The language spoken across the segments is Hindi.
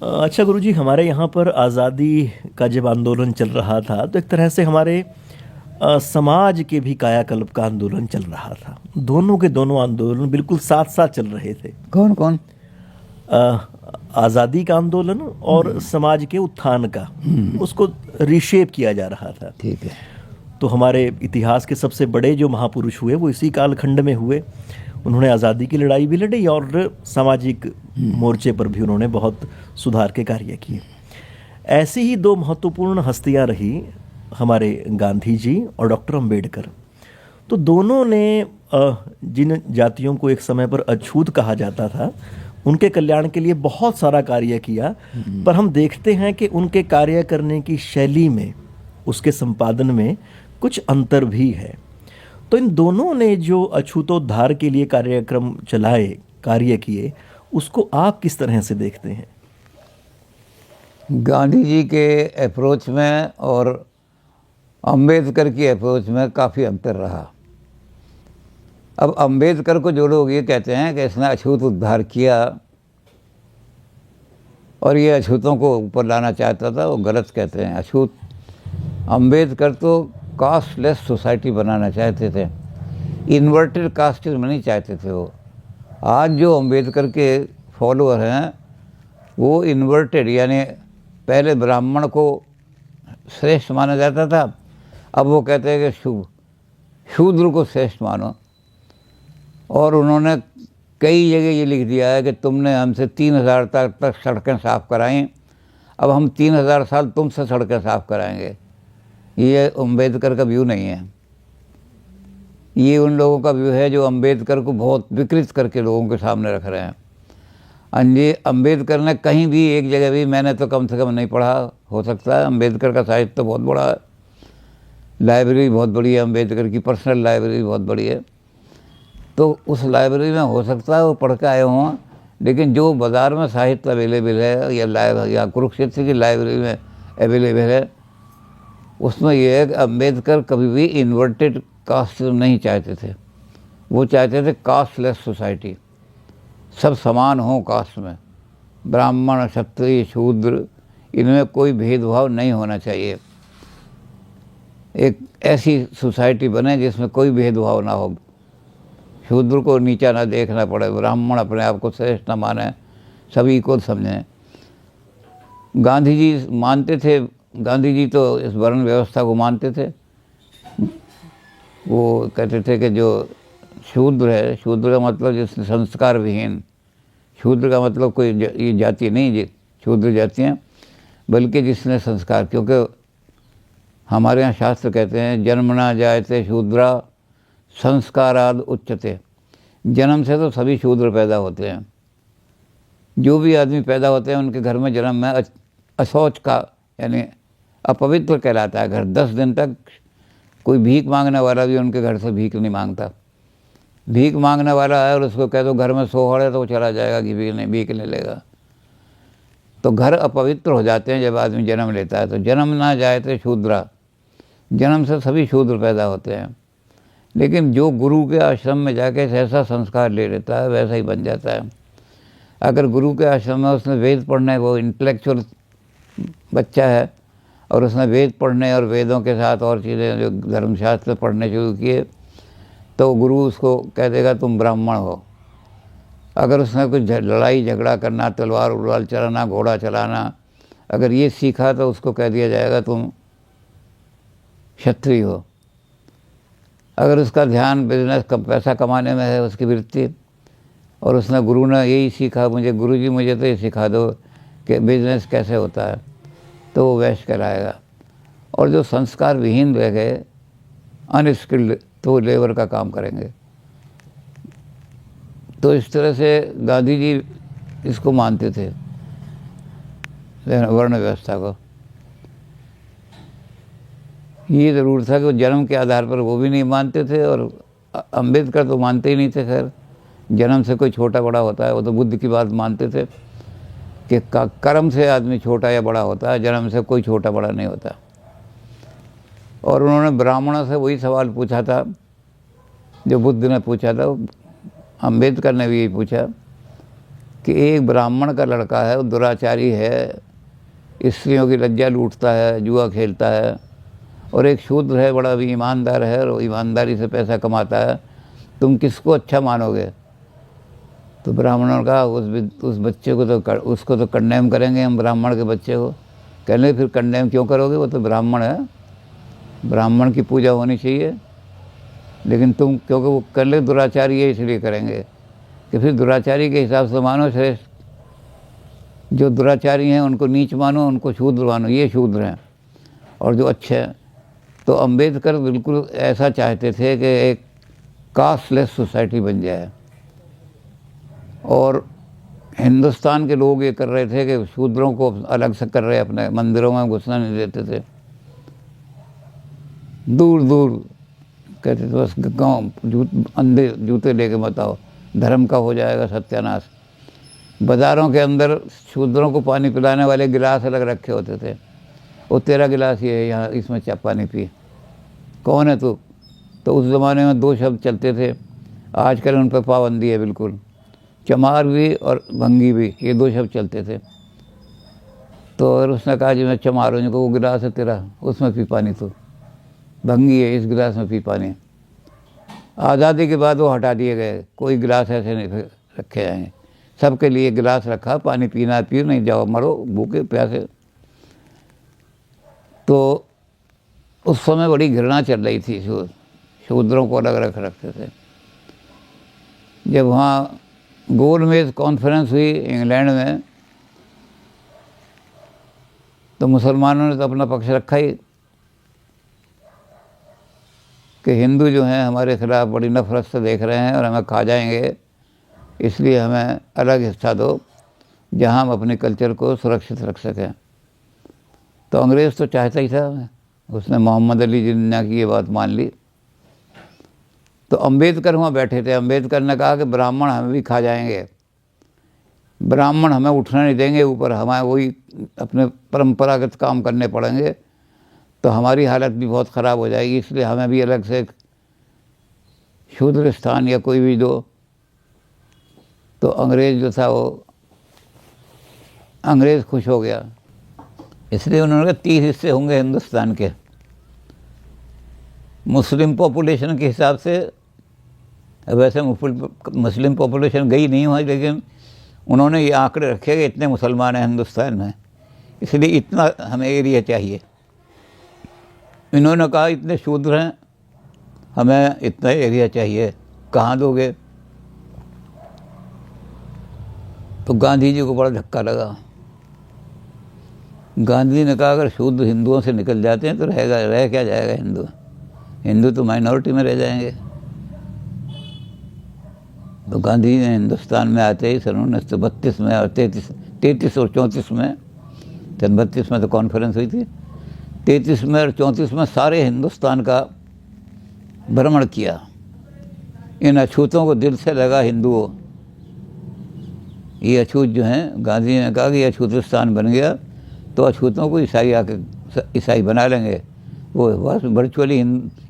अच्छा गुरुजी, हमारे यहाँ पर आज़ादी का जब आंदोलन चल रहा था तो एक तरह से हमारे समाज के भी कायाकल्प का आंदोलन चल रहा था। दोनों के दोनों आंदोलन बिल्कुल साथ साथ चल रहे थे। कौन कौन? अ, आज़ादी का आंदोलन और समाज के उत्थान का, उसको रिशेप किया जा रहा था। ठीक है। तो हमारे इतिहास के सबसे बड़े जो महापुरुष हुए वो इसी कालखंड में हुए। उन्होंने आज़ादी की लड़ाई भी लड़ी और सामाजिक मोर्चे पर भी उन्होंने बहुत सुधार के कार्य किए। ऐसी ही दो महत्वपूर्ण हस्तियां रही हमारे गांधी जी और डॉक्टर अंबेडकर। तो दोनों ने जिन जातियों को एक समय पर अछूत कहा जाता था, उनके कल्याण के लिए बहुत सारा कार्य किया। पर हम देखते हैं कि उनके कार्य करने की शैली में, उसके संपादन में कुछ अंतर भी है। तो इन दोनों ने जो अछूतोद्धार के लिए कार्यक्रम चलाए, कार्य किए, उसको आप किस तरह से देखते हैं? गांधी जी के अप्रोच में और अंबेडकर की अप्रोच में काफ़ी अंतर रहा। अब अंबेडकर को जो लोग ये कहते हैं कि इसने अछूत उद्धार किया और ये अछूतों को ऊपर लाना चाहता था, वो गलत कहते हैं। अछूत अंबेडकर तो कास्टलेस सोसाइटी बनाना चाहते थे, इन्वर्टेड कास्ट में नहीं चाहते थे वो। आज जो अंबेडकर के फॉलोअर हैं वो इन्वर्टेड, यानी पहले ब्राह्मण को श्रेष्ठ माना जाता था, अब वो कहते हैं कि शूद्र को श्रेष्ठ मानो। और उन्होंने कई जगह ये लिख दिया है कि तुमने हमसे 3000 तक सड़कें साफ़ कराई, अब हम 3000 साल तुमसे सड़कें साफ़ कराएंगे। ये अंबेडकर का व्यू नहीं है। ये उन लोगों का व्यू है जो अंबेडकर को बहुत विकृत करके लोगों के सामने रख रहे हैं। अंजे अंबेडकर ने कहीं भी एक जगह भी, मैंने तो कम से कम नहीं पढ़ा, हो सकता है, अंबेडकर का साहित्य तो बहुत बड़ा है, लाइब्रेरी बहुत बड़ी है, अंबेडकर की पर्सनल लाइब्रेरी बहुत बड़ी है, तो उस लाइब्रेरी में हो सकता है वो पढ़ के आए हों। लेकिन जो बाज़ार में साहित्य अवेलेबल है या कुरुक्षेत्र की लाइब्रेरी में अवेलेबल है, उसमें यह है कि अंबेडकर कभी भी इन्वर्टेड कास्ट नहीं चाहते थे। वो चाहते थे कास्टलेस सोसाइटी, सब समान हों कास्ट में, ब्राह्मण, क्षत्रिय, शूद्र, इनमें कोई भेदभाव नहीं होना चाहिए। एक ऐसी सोसाइटी बने जिसमें कोई भेदभाव ना हो, शूद्र को नीचा ना देखना पड़े, ब्राह्मण अपने आप को श्रेष्ठ न माने, सभी को समझें। गांधी जी मानते थे, गांधी जी तो इस वर्ण व्यवस्था को मानते थे। वो कहते थे कि जो शूद्र है, शूद्र का मतलब जिसने संस्कार विहीन, शूद्र का मतलब कोई ये जाति नहीं, शूद्र जातियाँ, बल्कि जिसने संस्कार, क्योंकि हमारे यहाँ शास्त्र कहते हैं जन्मना जायते शूद्रा संस्काराद उच्चते। जन्म से तो सभी शूद्र पैदा होते हैं। जो भी आदमी पैदा होते हैं उनके घर में जन्म में अशौच का, यानी अपवित्र कहलाता है घर। 10 दिन तक कोई भीख मांगने वाला भी उनके घर से भीख नहीं मांगता। भीख मांगने वाला है और उसको कह दो घर में सोहर है तो वो चला जाएगा कि भीख ले लेगा। तो घर अपवित्र हो जाते हैं जब आदमी जन्म लेता है। तो जन्म ना जाए तो शूद्रा, जन्म से सभी शूद्र पैदा होते हैं। लेकिन जो गुरु के आश्रम में जाके ऐसा संस्कार ले लेता है वैसा ही बन जाता है। अगर गुरु के आश्रम में उसने वेद पढ़ने, वो इंटेलेक्चुअल बच्चा है और उसने वेद पढ़ने और वेदों के साथ और चीज़ें जो धर्मशास्त्र पढ़ने शुरू किए, तो गुरु उसको कह देगा तुम ब्राह्मण हो। अगर उसने कुछ लड़ाई झगड़ा करना, तलवार उलवार चलाना, घोड़ा चलाना, अगर ये सीखा तो उसको कह दिया जाएगा तुम क्षत्रिय हो। अगर उसका ध्यान बिजनेस पैसा कमाने में है, उसकी वृत्ति, और उसने गुरु ने यही सीखा, मुझे गुरुजी मुझे तो ये सिखा दो कि बिजनेस कैसे होता है, तो वो वैश्य कहलाएगा। और जो संस्कार विहीन रह गए, अनस्किल्ड, तो लेबर का काम करेंगे। तो इस तरह से गांधी जी इसको मानते थे, वर्ण व्यवस्था को। ये ज़रूर था कि वो जन्म के आधार पर वो भी नहीं मानते थे, और अंबेडकर तो मानते ही नहीं थे। खैर, जन्म से कोई छोटा बड़ा होता है, वो तो बुद्ध की बात मानते थे कि कर्म से आदमी छोटा या बड़ा होता है, जन्म से कोई छोटा बड़ा नहीं होता। और उन्होंने ब्राह्मणों से वही सवाल पूछा था जो बुद्ध ने पूछा था, अंबेडकर ने भी यही पूछा कि एक ब्राह्मण का लड़का है, वो दुराचारी है, स्त्रियों की लज्जा लूटता है, जुआ खेलता है, और एक शूद्र है, बड़ा भी ईमानदार है और ईमानदारी से पैसा कमाता है, तुम किसको अच्छा मानोगे? तो ब्राह्मणों ने कहा उस बच्चे को तो उसको तो कंडेम करेंगे हम, ब्राह्मण के बच्चे को। कहने फिर कंडेम क्यों करोगे, वो तो ब्राह्मण है, ब्राह्मण की पूजा होनी चाहिए, लेकिन तुम क्योंकि वो कर ले दुराचारी है इसलिए करेंगे, कि फिर दुराचारी के हिसाब से मानो श्रेष्ठ, जो दुराचारी हैं उनको नीच मानो, उनको शूद्र मानो, ये शूद्र हैं, और जो अच्छे हैं। तो अंबेडकर बिल्कुल ऐसा चाहते थे कि एक कास्टलेस सोसाइटी बन जाए, और हिंदुस्तान के लोग ये कर रहे थे कि शूद्रों को अलग से कर रहे, अपने मंदिरों में घुसना नहीं देते थे, दूर दूर कहते थे बस गाँव अंधे जूते लेके मत आओ, धर्म का हो जाएगा सत्यानाश। बाज़ारों के अंदर शूद्रों को पानी पिलाने वाले गिलास अलग रखे होते थे, वो तेरा गिलास ये है, यहाँ इसमें चाय पानी पी, कौन है तू? तो उस ज़माने में 2 शब्द चलते थे, आजकल उन पर पाबंदी है बिल्कुल, चमार भी और भंगी भी, ये 2 शब्द चलते थे। तो और उसने कहा जी मैं चमार हूँ, वो गिलास है तेरा, उसमें पी पानी, तो भंगी है, इस गिलास में पी पानी। आज़ादी के बाद वो हटा दिए गए, कोई गिलास ऐसे नहीं रखे जाएंगे, सबके लिए गिलास रखा, पानी पीना पियो, नहीं जाओ मरो भूखे प्यासे। तो उस समय बड़ी घृणा चल रही थी, शूद्रों को अलग रखते थे। जब वहाँ गोलमेज कॉन्फ्रेंस हुई इंग्लैंड में, तो मुसलमानों ने तो अपना पक्ष रखा ही कि हिंदू जो हैं हमारे खिलाफ बड़ी नफरत से देख रहे हैं और हमें खा जाएंगे, इसलिए हमें अलग हिस्सा दो जहां हम अपने कल्चर को सुरक्षित रख सकें। तो अंग्रेज़ तो चाहता ही था, उसने मोहम्मद अली जिन्ना की ये बात मान ली। तो अंबेडकर वहाँ बैठे थे, अंबेडकर ने कहा कि ब्राह्मण हमें भी खा जाएंगे, ब्राह्मण हमें उठना नहीं देंगे ऊपर, हमें वही अपने परंपरागत काम करने पड़ेंगे, तो हमारी हालत भी बहुत ख़राब हो जाएगी, इसलिए हमें भी अलग से शूद्र स्थान या कोई भी दो। तो अंग्रेज़ जो था वो अंग्रेज़ खुश हो गया, इसलिए उन्होंने कहा 30 हिस्से होंगे हिंदुस्तान के, मुस्लिम पॉपुलेशन के हिसाब से। वैसे मुस्लिम पॉपुलेशन गई नहीं हुई, लेकिन उन्होंने ये आंकड़े रखे कि इतने मुसलमान हैं हिंदुस्तान में, इसलिए इतना हमें एरिया चाहिए। इन्होंने कहा इतने शूद्र हैं, हमें इतना एरिया चाहिए, कहाँ दोगे? तो गांधी जी को बड़ा धक्का लगा। गांधी ने कहा अगर शूद्र हिंदुओं से निकल जाते हैं तो रह क्या जाएगा हिंदू? हिंदू तो माइनॉरिटी में रह जाएंगे। तो गांधी ने हिंदुस्तान में आते ही सन 1932 में और 33 और 34 में, 32 में तो कॉन्फ्रेंस हुई थी, 33 में और 34 में सारे हिंदुस्तान का भ्रमण किया। इन अछूतों को दिल से लगा हिंदुओं, ये अछूत जो हैं, गांधी ने कहा कि ये अछूतिस्तान बन गया तो अछूतों को ईसाई आके ईसाई बना लेंगे, वो बस वर्चुअली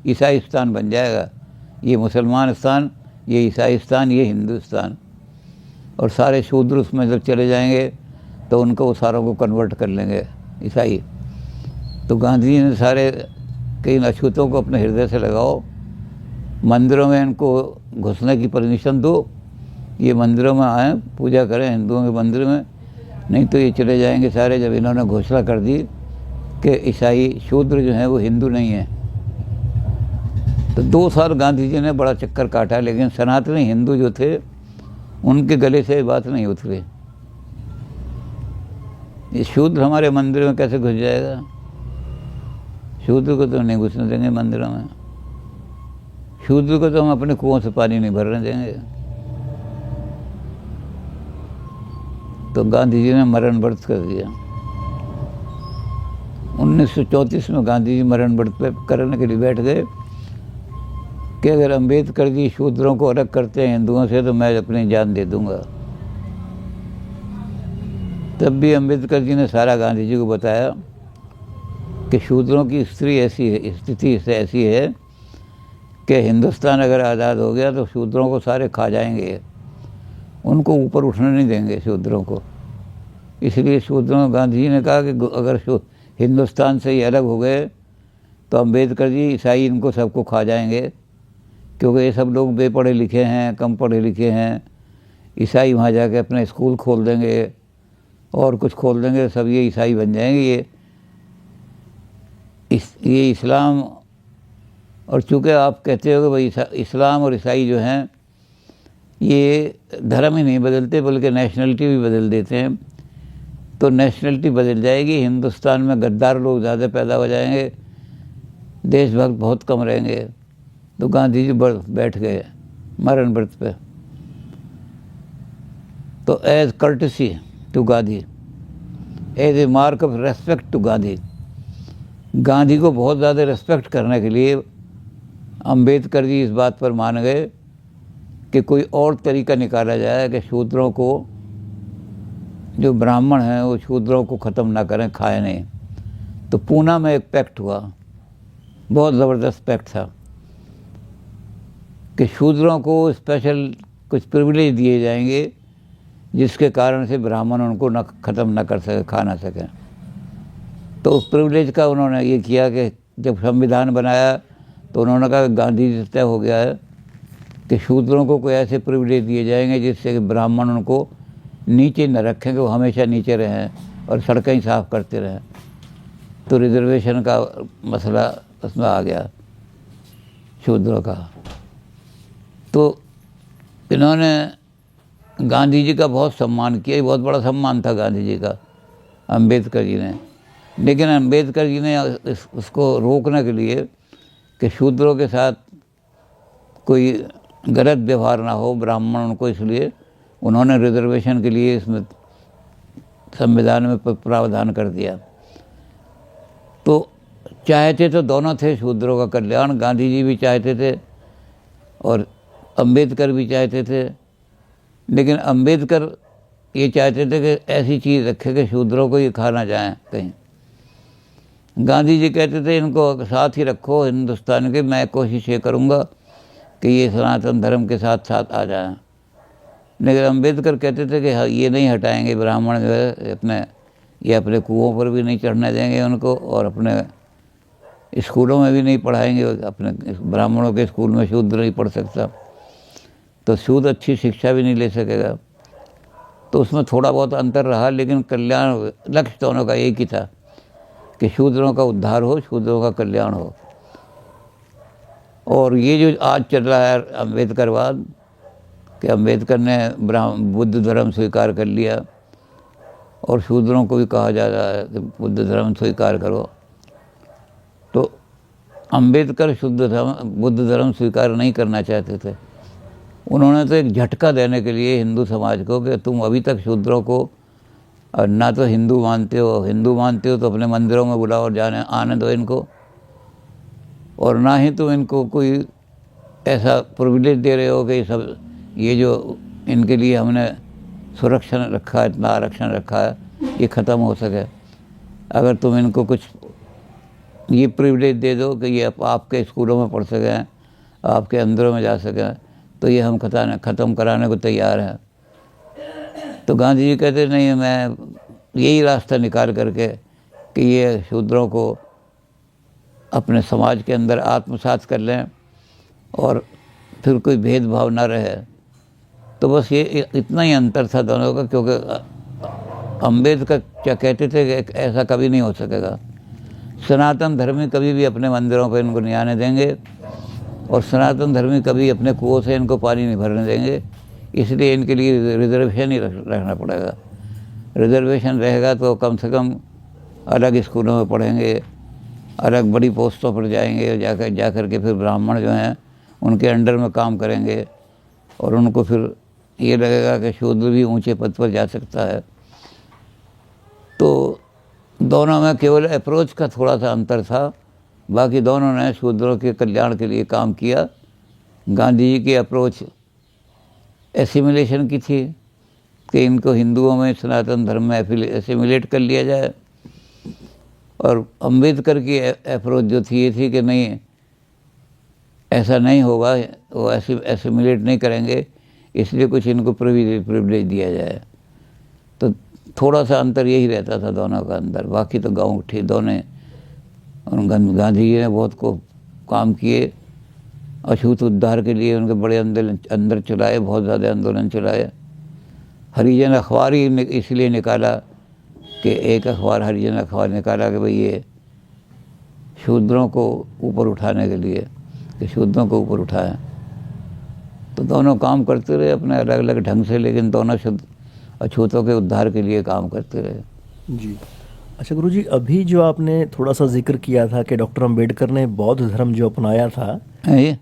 ईसाई स्थान बन जाएगा, ये मुसलमान स्थान, ये ईसाई स्थान, ये हिंदुस्तान, और सारे शूद्र उसमें जब चले जाएंगे तो उनको वो सारों को कन्वर्ट कर लेंगे ईसाई। तो गांधी जी ने सारे कई अछूतों को अपने हृदय से लगाओ, मंदिरों में इनको घुसने की परमिशन दो, ये मंदिरों में आएँ पूजा करें हिंदुओं के मंदिर में, नहीं तो ये चले जाएंगे सारे। जब इन्होंने घोषणा कर दी कि ईसाई शूद्र जो हैं वो हिंदू नहीं हैं, तो 2 साल गांधी जी ने बड़ा चक्कर काटा, लेकिन सनातनी हिंदू जो थे उनके गले से बात नहीं उतरी। ये शूद्र हमारे मंदिर में कैसे घुस जाएगा? शूद्र को तो नहीं घुसने देंगे मंदिरों में, शूद्र को तो हम अपने कुओं से पानी नहीं भरने देंगे। तो गांधी जी ने मरण व्रत कर दिया। 1934 में गांधी जी मरण व्रत पे करने के लिए बैठ गए कि अगर अम्बेडकर जी शूद्रों को अलग करते हैं हिंदुओं से तो मैं अपनी जान दे दूंगा। तब भी अम्बेडकर जी ने सारा गांधी जी को बताया कि शूद्रों की स्थिति ऐसी है कि हिंदुस्तान अगर आज़ाद हो गया तो शूद्रों को सारे खा जाएंगे, उनको ऊपर उठने नहीं देंगे शूद्रों को। इसलिए शूद्रों गांधी जी ने कहा कि अगर हिंदुस्तान से ही अलग हो गए तो अम्बेडकर जी ईसाई इनको सबको खा जाएंगे, क्योंकि ये सब लोग बेपढ़े लिखे हैं, कम पढ़े लिखे हैं। ईसाई वहाँ जाके अपने स्कूल खोल देंगे और कुछ खोल देंगे, सब ये ईसाई बन जाएंगे। ये इस्लाम, और चूँकि आप कहते हो कि भाई इस्लाम और ईसाई जो हैं ये धर्म ही नहीं बदलते बल्कि नेशनलिटी भी बदल देते हैं, तो नेशनलिटी बदल जाएगी, हिंदुस्तान में गद्दार लोग ज़्यादा पैदा हो जाएंगे, देशभक्त बहुत कम रहेंगे। तो गांधी जी बैठ गए मरण व्रत पे। तो as courtesy to Gandhi, as a mark of respect to Gandhi, Gandhi को बहुत ज़्यादा रेस्पेक्ट करने के लिए अंबेडकर जी इस बात पर मान गए कि कोई और तरीका निकाला जाए कि शूद्रों को, जो ब्राह्मण हैं वो शूद्रों को ख़त्म ना करें, खाए नहीं। तो पूना में एक पैक्ट हुआ, बहुत ज़बरदस्त पैक्ट था कि शूद्रों को स्पेशल कुछ प्रिविलेज दिए जाएंगे जिसके कारण से ब्राह्मण उनको न ख़त्म ना कर सके, खा ना सकें। तो उस प्रिविलेज का उन्होंने ये किया कि जब संविधान बनाया तो उन्होंने कहा कि गांधी जी तय हो गया है कि शूद्रों को कोई ऐसे प्रिविलेज दिए जाएंगे जिससे कि ब्राह्मण उनको नीचे न रखें, कि वो हमेशा नीचे रहें और सड़कें ही साफ करते रहें। तो रिजर्वेशन का मसला उसमें आ गया शूद्रों का। तो इन्होंने गांधी जी का बहुत सम्मान किया, ये बहुत बड़ा सम्मान था गांधी जी का अंबेडकर जी ने। लेकिन अंबेडकर जी ने उसको रोकने के लिए कि शूद्रों के साथ कोई गलत व्यवहार ना हो ब्राह्मण उनको, इसलिए उन्होंने रिजर्वेशन के लिए इसमें संविधान में प्रावधान कर दिया। तो चाहते तो दोनों थे शूद्रों का कल्याण, गांधी जी भी चाहते थे और अंबेडकर भी चाहते थे। लेकिन अंबेडकर ये चाहते थे कि ऐसी चीज़ रखे कि शूद्रों को ये खा ना जाए कहीं। गांधी जी कहते थे इनको साथ ही रखो हिंदुस्तान के, मैं कोशिश ये करूँगा कि ये सनातन धर्म के साथ साथ आ जाएं। लेकिन अंबेडकर कहते थे कि ये नहीं हटाएंगे, ब्राह्मण जो है अपने कुओं पर भी नहीं चढ़ने देंगे उनको, और अपने स्कूलों में भी नहीं पढ़ाएंगे। अपने ब्राह्मणों के स्कूल में शूद्र नहीं पढ़ सकता, तो शूद्र अच्छी शिक्षा भी नहीं ले सकेगा। तो उसमें थोड़ा बहुत अंतर रहा, लेकिन कल्याण लक्ष्य दोनों का एक ही था कि शूद्रों का उद्धार हो, शूद्रों का कल्याण हो। और ये जो आज चल रहा है अम्बेडकरवाद, कि अम्बेडकर ने बुद्ध धर्म स्वीकार कर लिया और शूद्रों को भी कहा जा रहा है कि बुद्ध धर्म स्वीकार करो। तो अम्बेडकर बुद्ध धर्म स्वीकार नहीं करना चाहते थे। उन्होंने तो एक झटका देने के लिए हिंदू समाज को कि तुम अभी तक शूद्रों को ना तो हिंदू मानते हो तो अपने मंदिरों में बुलाओ और आने दो इनको, और ना ही तुम इनको कोई ऐसा प्रिविलेज दे रहे हो कि सब ये जो इनके लिए हमने सुरक्षा रखा है, इतना आरक्षण रखा है, ये ख़त्म हो सके। अगर तुम इनको कुछ ये प्रिविलेज दे दो कि ये आपके स्कूलों में पढ़ सकें, आपके अंदरों में जा सकें, तो ये हम ख़त्म कराने को तैयार हैं। तो गांधी जी कहते नहीं, मैं यही रास्ता निकाल करके कि ये शूद्रों को अपने समाज के अंदर आत्मसात कर लें और फिर कोई भेदभाव ना रहे। तो बस ये इतना ही अंतर था दोनों का, क्योंकि अम्बेडकर क्या कहते थे कि ऐसा कभी नहीं हो सकेगा, सनातन धर्मी कभी भी अपने मंदिरों पर इनको नहीं आने देंगे और सनातन धर्मी कभी अपने कुओं से इनको पानी नहीं भरने देंगे, इसलिए इनके लिए रिजर्वेशन ही रखना पड़ेगा। रिजर्वेशन रहेगा तो कम से कम अलग स्कूलों में पढ़ेंगे, अलग बड़ी पोस्टों पर जाएंगे, जाकर के फिर ब्राह्मण जो हैं उनके अंडर में काम करेंगे और उनको फिर ये लगेगा कि शूद्र भी ऊंचे पद पर जा सकता है। तो दोनों में केवल अप्रोच का थोड़ा सा अंतर था, बाकी दोनों ने शूद्रों के कल्याण के लिए काम किया। गांधी जी की अप्रोच एसिमिलेशन की थी कि इनको हिंदुओं में सनातन धर्म में एसिमिलेट कर लिया जाए, और अम्बेडकर की अप्रोच जो थी ये थी कि नहीं, ऐसा नहीं होगा, वो एसिमिलेट नहीं करेंगे, इसलिए कुछ इनको प्रिविलेज दिया जाए। तो थोड़ा सा अंतर यही रहता था दोनों का अंदर, बाकी तो गाँव ठीक दोनों। और गांधी जी ने बहुत को काम किए, अछूत उद्धार के लिए उनके बड़े अंदर चलाए, बहुत ज़्यादा आंदोलन चलाए। हरिजन अखबार ही इसलिए निकाला कि एक अखबार हरिजन अखबार निकाला कि भाई ये शूद्रों को ऊपर उठाने के लिए, कि शूद्रों को ऊपर उठाएं। तो दोनों काम करते रहे अपने अलग अलग ढंग से, लेकिन दोनों अछूतों के उद्धार के लिए काम करते रहे। जी। अच्छा गुरु जी, अभी जो आपने थोड़ा सा जिक्र किया था कि डॉक्टर अंबेडकर ने बौद्ध धर्म जो अपनाया था, है ये?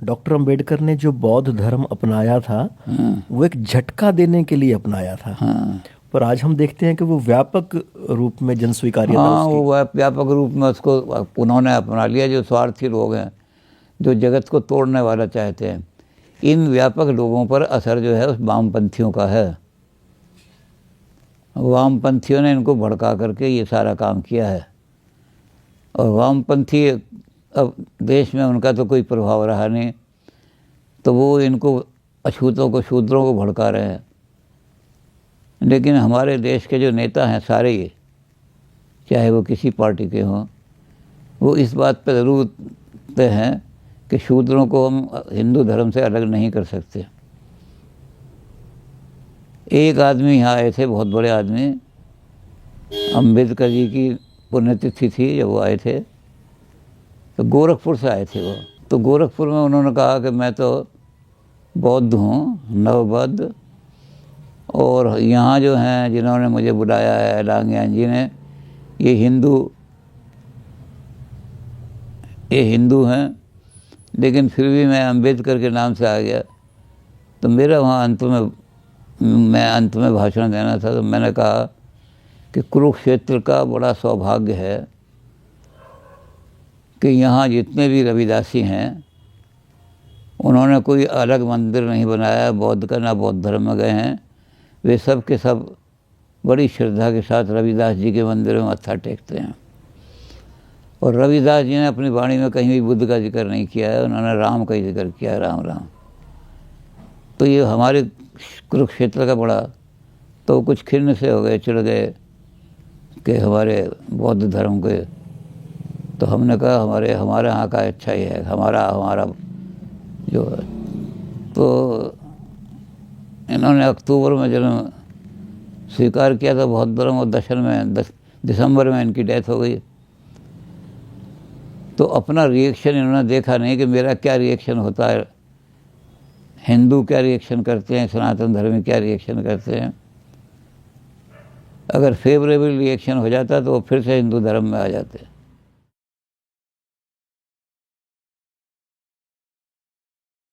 डॉक्टर अंबेडकर ने जो बौद्ध धर्म अपनाया था हाँ, वो एक झटका देने के लिए अपनाया था, हाँ, पर आज हम देखते हैं कि वो व्यापक रूप में जन स्वीकार्यता हाँ, उसकी। वो व्यापक रूप में उसको उन्होंने अपना लिया। जो स्वार्थी लोग हैं, जो जगत को तोड़ने वाला चाहते हैं, इन व्यापक लोगों पर असर जो है उस वामपंथियों का है। वामपंथियों ने इनको भड़का करके ये सारा काम किया है। और वामपंथी अब देश में उनका तो कोई प्रभाव रहा नहीं, तो वो इनको अछूतों को, शूद्रों को भड़का रहे हैं। लेकिन हमारे देश के जो नेता हैं सारे ही, चाहे वो किसी पार्टी के हों, वो इस बात पर ज़रूर तय हैं कि शूद्रों को हम हिंदू धर्म से अलग नहीं कर सकते। एक आदमी यहाँ आए थे, बहुत बड़े आदमी, अम्बेडकर जी की पुण्यतिथि थी जब वो आए थे, तो गोरखपुर से आए थे वो। तो गोरखपुर में उन्होंने कहा कि मैं तो बौद्ध हूँ, नवबौद्ध, और यहाँ जो हैं जिन्होंने मुझे बुलाया है लांगयान जी ने, ये हिंदू हैं, लेकिन फिर भी मैं अम्बेडकर के नाम से आ गया। तो मेरा वहाँ अंत में भाषण देना था। तो मैंने कहा कि कुरुक्षेत्र का बड़ा सौभाग्य है कि यहाँ जितने भी रविदासी हैं उन्होंने कोई अलग मंदिर नहीं बनाया बौद्ध का, ना बौद्ध धर्म में गए हैं। वे सब के सब बड़ी श्रद्धा के साथ रविदास जी के मंदिर में मत्था टेकते हैं। और रविदास जी ने अपनी वाणी में कहीं भी बुद्ध का जिक्र नहीं किया है, उन्होंने राम का ही जिक्र किया है, राम राम। तो ये हमारे कुरुक्षेत्र का बड़ा, तो कुछ खिन्न से हो गए, चिढ़ गए कि हमारे बौद्ध धर्म के। तो हमने कहा हमारे यहाँ का अच्छा ही है, हमारा जो है। तो इन्होंने अक्टूबर में जन्म स्वीकार किया था बौद्ध धर्म, और दिसंबर में इनकी डेथ हो गई। तो अपना रिएक्शन इन्होंने देखा नहीं कि मेरा क्या रिएक्शन होता है, हिंदू क्या रिएक्शन करते हैं, सनातन धर्मी क्या रिएक्शन करते हैं। अगर फेवरेबल रिएक्शन हो जाता तो वो फिर से हिंदू धर्म में आ जाते।